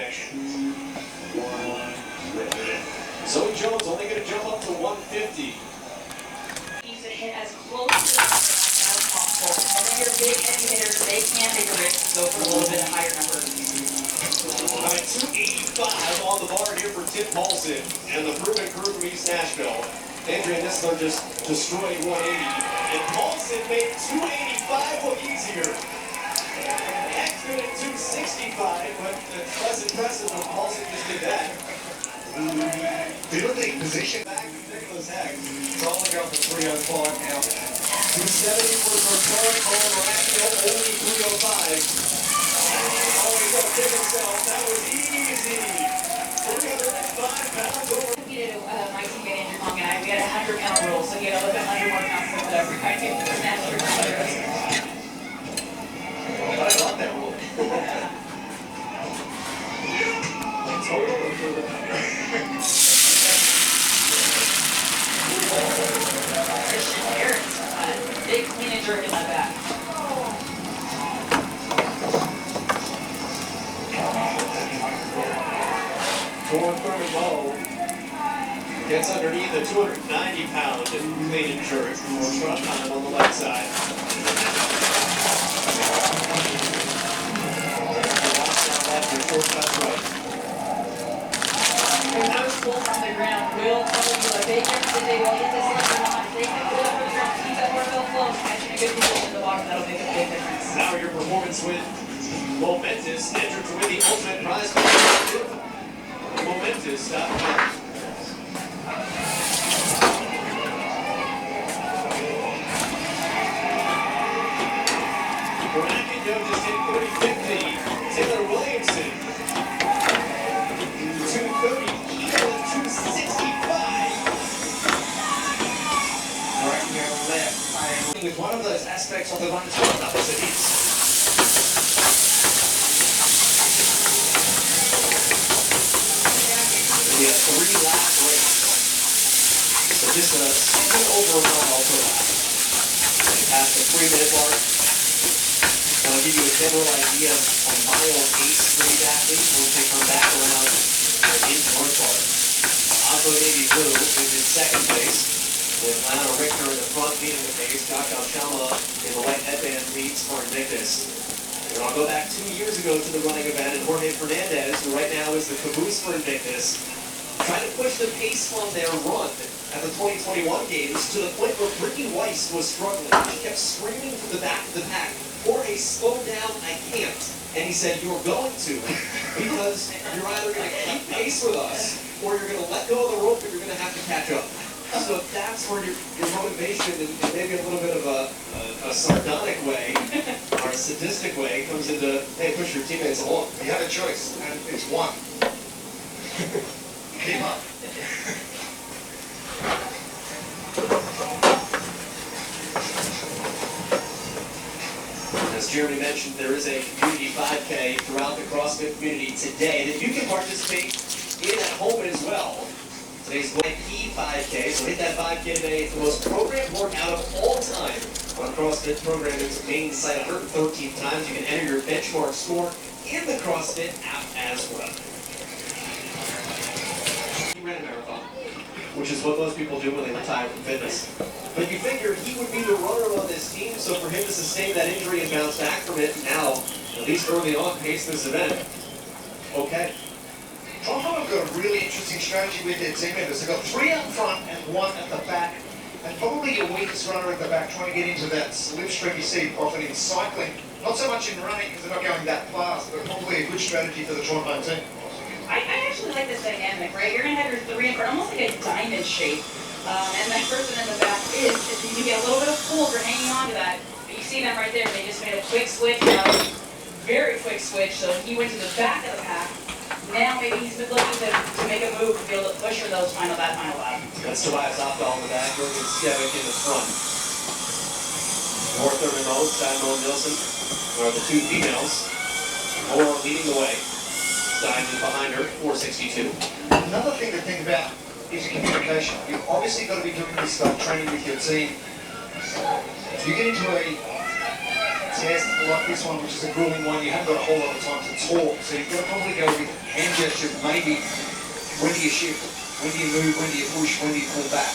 connection. Zoe Jones only going to jump up to 150. Needs to hit as close to the as possible. And then your big heavy hitters, they can take a risk and go for a little bit higher number. All right, 285 on the bar here for Tim Paulson and the Proven Crew from East Nashville. Andrea Nestler just destroyed 180, and Paulson made 285 look easier. Heck's good at 265, but it's less impressive when Paulson just did that. Building position. Back to Nicholas Heck. Crawling out for 3 on clock now. 270 for Tortora, Colin Rackio, only 305. Oh, he's going to kick himself. That was easy. 305 pounds over. Competed my teammate Andrew Long and I. We had a 100-pound rule, so he had to lift 100 more pounds than whatever I did for national competitors. I love that rule. Big clean and jerk in my back. Torn Thurman Low gets underneath the 290-pound clean and jerk. More front time on the left side. That was pulled from the ground. Will tell you a big difference if they will hit this leg or not. If they can pull it from the ground, keep that barbell close, catching a good position in the bottom, that'll make a big difference. Now your performance with Momentous entered to win the ultimate prize. Momentous Rackio just hit 350. Taylor Williamson 230. Keel at 265. Rackio left. With one of those aspects of the run as well, that was it is. We have 3-lap race. So just a second over a mile per lap. Past the 3-minute mark. That'll give you a general idea of a mile pace for these athletes once they come back around into North Park. Oslo Navy Blue is in second place, with Lana Richter in the front leading the pace. Kakao Chama in the white headband leads for Invictus. And I'll go back 2 years ago to the running event, and Jorge Fernandez, who right now is the caboose for Invictus, trying to push the pace on their run at the 2021 games to the point where Ricky Weiss was struggling. She kept screaming from the back of the pack, Jorge, slow down, I can't. And he said, you're going to, because you're either going to keep pace with us, or you're going to let go of the rope and you're going to have to catch up. So that's where your motivation and maybe a little bit of a sardonic way, or a sadistic way, comes into, hey, push your teammates along. You have a choice, and it's one. Keep up. As Jeremy mentioned, there is a community 5K throughout the CrossFit community today that you can participate in at home as well. Today's P5K, so hit that 5K today. It's the most programmed workout of all time on CrossFit Programming's main site 113 times. You can enter your benchmark score in the CrossFit app as well. He ran a marathon, which is what most people do when they retire from fitness. But you figure he would be the runner on this team, so for him to sustain that injury and bounce back from it now, at least early on, pace this event, okay. Toronto have got a really interesting strategy with their team members. They've got 3 up front and 1 at the back. And probably your weakest runner at the back, trying to get into that slipstream you see often in cycling. Not so much in running because they're not going that fast, but probably a good strategy for the Toronto team. I actually like this dynamic, right? You're going to have your 3 in front, almost like a diamond shape. And that person in the back is you get a little bit of pull for hanging on to that. But you see them right there. They just made a quick switch, very quick switch. So he went to the back of the pack. Now maybe he's been looking to make a move to be able to push for that final lap. That's Tobias Opdahl in the back, Jürgen Skjevik in the front. North Thurman Moe, Stein Nilsson are the 2 females. Moore leading the way. Stein is behind her, 462. Another thing to think about is communication. You've obviously got to be doing this stuff, training with your team. If you get into a test like this one, which is a grueling one, you haven't got a whole lot of time to talk, so you've got to probably go with hand gesture, maybe, when do you shift? When do you move? When do you push? When do you pull back?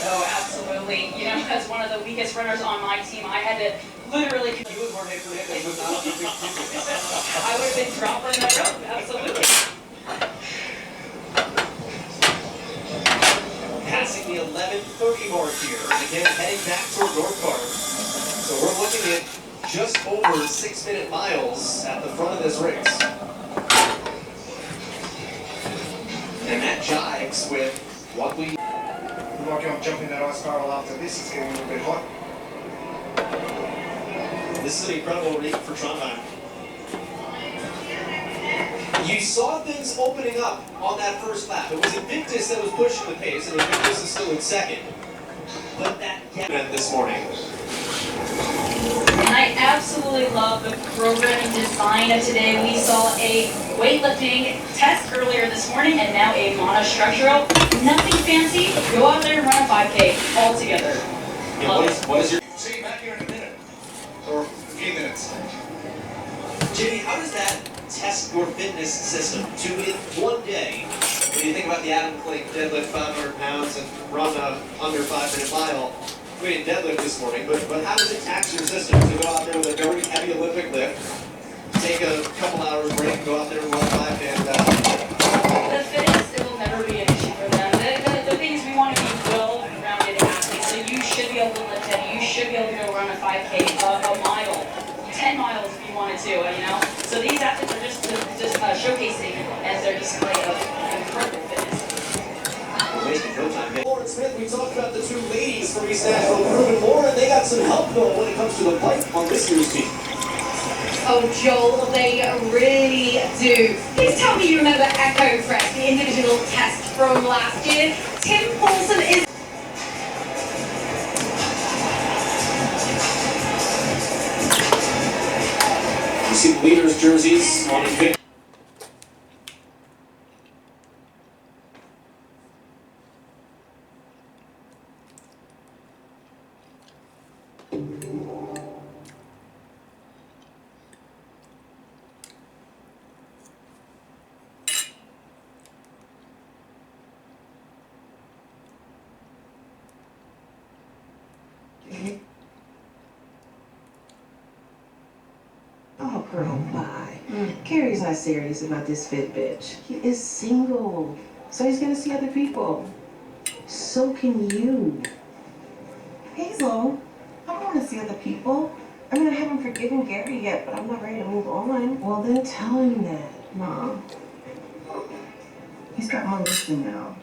Oh, absolutely. You know, as one of the weakest runners on my team, I had to literally. You would more head for head, but not on the big I would have been dropping that rope, absolutely. Passing the 11:30 mark here, and again heading back toward North Park. So we're looking at just over 6-minute miles at the front of this race. And that jives with what we... Like I'm jumping that ice barrel after this, it's getting a little bit hot. This is an incredible week for Trondheim. You saw things opening up on that first lap. It was Invictus that was pushing the pace, and Invictus is still in second. But that gap this morning. And I absolutely love the programming design of today. We saw a weightlifting test earlier this morning and now a monostructural. Nothing fancy. Go out there and run a 5K all together. Yeah, what is your... See you back here in a minute. Or a few minutes. Jimmy, how does that test your fitness system to in one day? When you think about the Adam Klink deadlift 500 pounds and run a under 5-minute mile, we didn't deadlift this morning, but how does it tax your system to go out there with a very heavy Olympic lift, take a couple hours break, and go out there and run 5 and The fitness, it will never be an issue for them. The thing is, we want to be well-rounded athletes, so you should be able to lift heavy. You should be able to go run a 5K, a mile, 10 miles if you wanted to, you know? So these athletes are just showcasing as their display of incredible fitness. wasting no time. Lauren Smith, we talked about the two ladies from East Nashville, Prue and Lauren. They got some help though when it comes to the bike on this year's team. Oh, Joel, they really do. Please tell me you remember Echo Fresh, the individual test from last year. Tim Paulson is... You see the leaders' jerseys on Invictus. Oh, girl, bye. Carrie's not serious about this fit bitch. He is single, so he's gonna see other people. So can you. Hazel, I don't want to see other people. I mean, I haven't forgiven Gary yet, but I'm not ready to move on. Well, then tell him that, Mom. He's got Melissa now.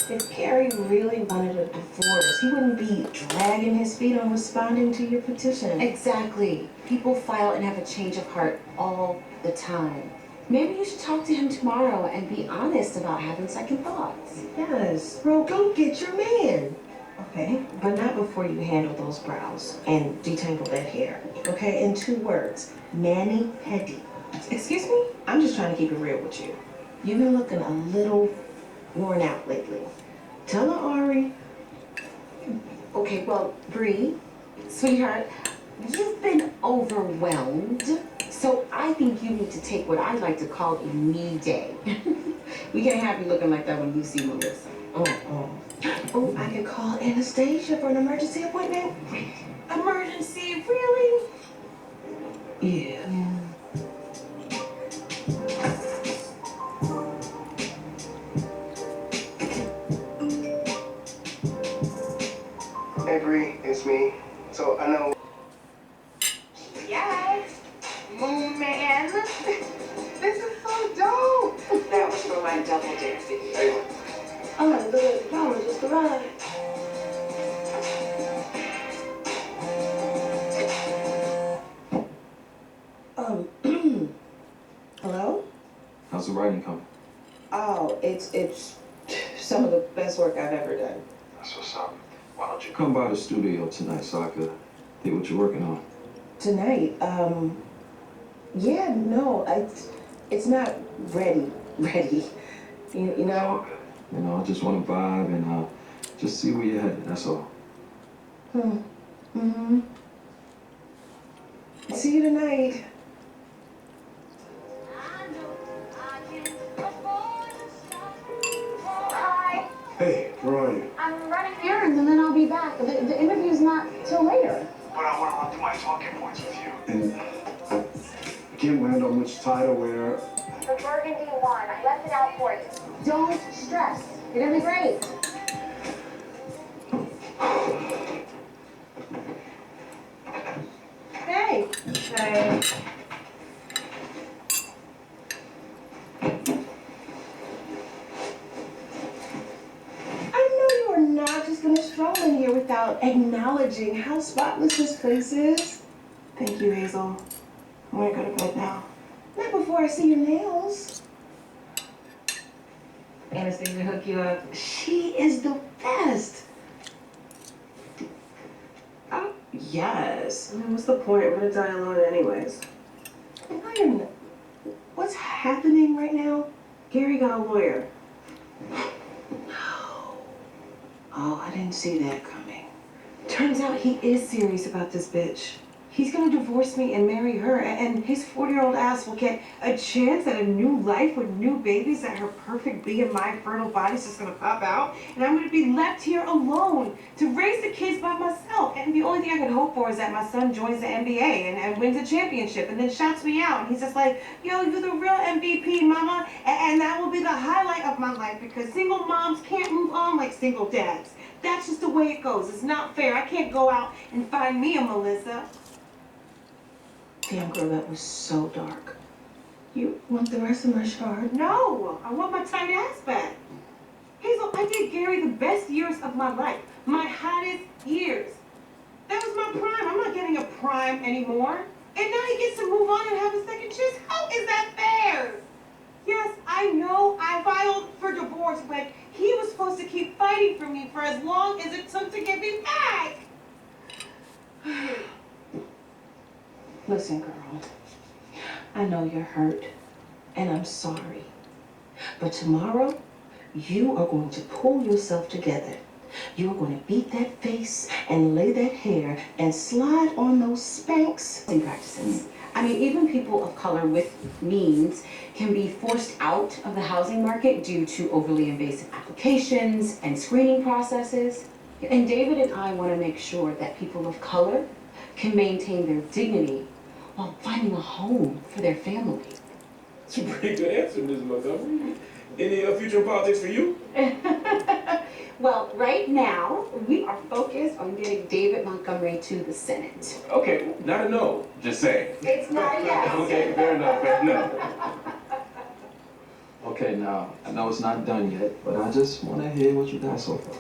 If Gary really wanted a divorce, he wouldn't be dragging his feet on responding to your petition. Exactly. People file and have a change of heart all the time. Maybe you should talk to him tomorrow and be honest about having second thoughts. Yes, bro, go get your man. Okay, but not before you handle those brows and detangle that hair. Okay, in 2 words, mani-pedi. Excuse me? I'm just trying to keep it real with you. You've been looking a little worn out lately. Tell her, Ari. Okay, well, Bree, sweetheart, you've been overwhelmed. So I think you need to take what I like to call a me day. We can't have you looking like that when you see Melissa. Oh, I could call Anastasia for an emergency appointment. Emergency, really? Yeah. Hey Bree, it's me. So I know. Yes, Moon Man. This is so dope. That was for my double dancing. Hey, Oh, look, Mama just arrived. Hello? How's the writing coming? Oh, it's some of the best work I've ever done. That's what's up. Why don't you come by the studio tonight so I could see what you're working on? Tonight, yeah, no, it's not ready. You It's all know? good. You know, I just want to vibe and just see where you're headed, that's all. Mm-hmm. See you tonight. The interview's not till later. But I want to run through my talking points with you. And can't land on which title where. The Burgundy one. I left it out for you. Don't stress. You're gonna be great. Hey. Hey. I know you are not just gonna stroll in here without acknowledging how spotless this place is. Thank you, Hazel. I'm gonna go to bed now. Not before I see your nails. Anastasia hook you up. She is the best. Yes. I mean, what's the point? We're gonna die alone anyways. Ryan, what's happening right now? Gary got a lawyer. Oh, I didn't see that coming. Turns out he is serious about this bitch. He's gonna divorce me and marry her, and his 40-year-old ass will get a chance at a new life with new babies that her perfect BMI fertile body's just gonna pop out, and I'm gonna be left here alone to raise the kids by myself. And the only thing I can hope for is that my son joins the NBA and wins a championship and then shouts me out. And he's just like, yo, you're the real MVP, mama. And that will be the highlight of my life because single moms can't move on like single dads. That's just the way it goes. It's not fair. I can't go out and find me a Melissa. Damn, girl, that was so dark. You want the rest of my shard? No, I want my tight ass back. Hazel, I did Gary the best years of my life. My hottest years. That was my prime. I'm not getting a prime anymore. And now he gets to move on and have a second chance. How is that fair? Yes, I know I filed for divorce, but he was supposed to keep fighting for me for as long as it took to get me back. Listen, girl, I know you're hurt, and I'm sorry. But tomorrow, you are going to pull yourself together. You're going to beat that face and lay that hair and slide on those Spanx practices. I mean, even people of color with means can be forced out of the housing market due to overly invasive applications and screening processes. And David and I want to make sure that people of color can maintain their dignity while finding a home for their family. That's a pretty good answer, Ms. Montgomery. Any future politics for you? Well, right now, we are focused on getting David Montgomery to the Senate. Okay, not a no, just saying. It's not a yes. Okay, fair enough, fair enough. Okay, now, I know it's not done yet, but I just want to hear what you got so far.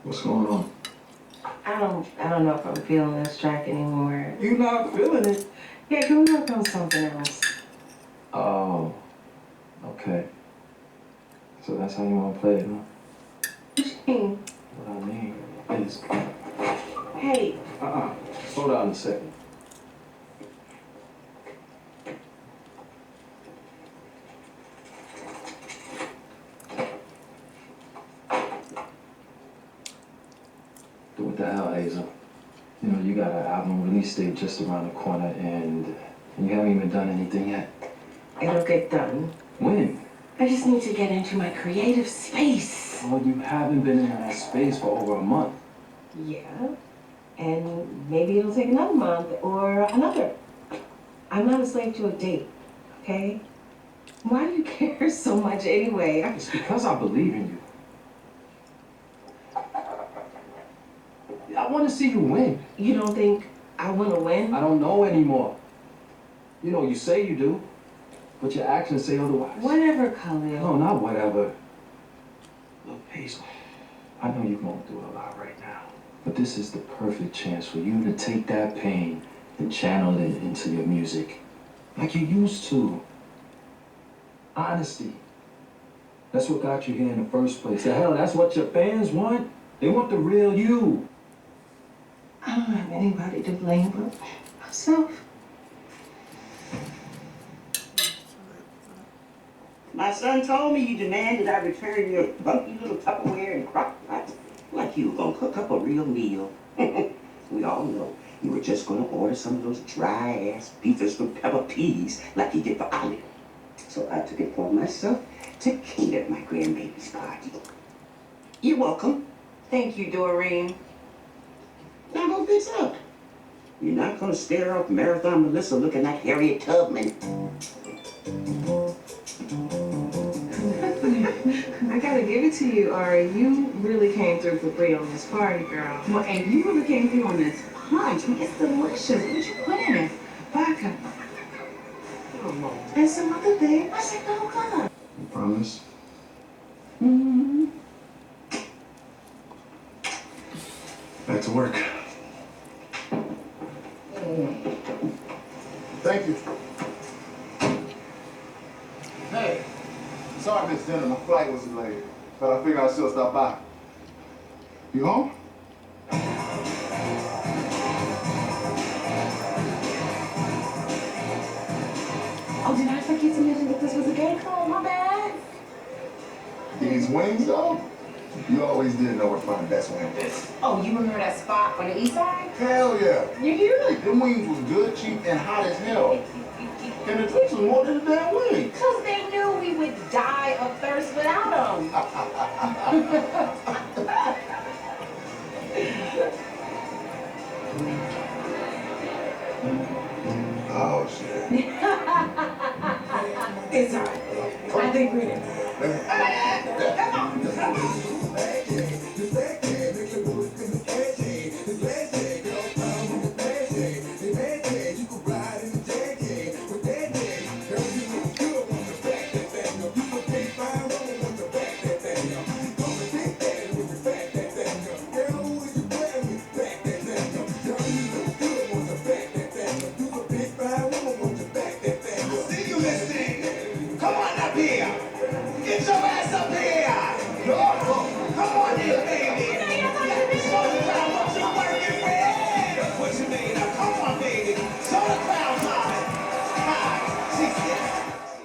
What's going on? I don't know if I'm feeling this track anymore. You not feeling it? Yeah, can we work on something else? Oh, okay. So that's how you want to play it, huh? What you mean? What I mean is... Hey. Slow down a second. What the hell, Hazel? You know, you got an album release date just around the corner and you haven't even done anything yet. It'll get done. When? I just need to get into my creative space. Well, you haven't been in that space for over a month. Yeah. And maybe it'll take another month or another. I'm not a slave to a date, okay? Why do you care so much anyway? It's because I believe in you. I want to see you win. You don't think I want to win? I don't know anymore. You know, you say you do, but your actions say otherwise. Whatever, Khalil. No, not whatever. Look, Hazel, I know you're going through a lot right now, but this is the perfect chance for you to take that pain and channel it into your music, like you used to. Honesty. That's what got you here in the first place. The hell, that's what your fans want. They want the real you. I don't have anybody to blame but myself. My son told me you demanded I return your funky little Tupperware and crock pot. Like you were gonna cook up a real meal. We all know you were just gonna order some of those dry-ass beefers with pepper peas like you did for Ollie. So I took it upon myself to cater my grandbaby's party. You're welcome. Thank you, Doreen. Now go fix up. You're not gonna stare off Marathon Melissa looking like Harriet Tubman. I gotta give it to you, Ari. You really came through for Bree on this party, girl. Well, and you really came through on this punch. It's delicious. What did you put in it? Vodka. And some other things. I said, no, come on. You promise? Mm-hmm. Back to work. Thank you. Hey, sorry I missed dinner. My flight was delayed, but I figured I'd still stop by. You home? Oh, did I forget to mention that this was a gay club? My bad. These wings, though? You always did know where to find the best wings. Oh, you remember that spot on the east side? Hell yeah. You hear? Them wings was good, cheap, and hot as hell. And the drinks was more than the damn wings. Because they knew we would die of thirst without them. Oh, shit. It's all right. I think we did. Come on.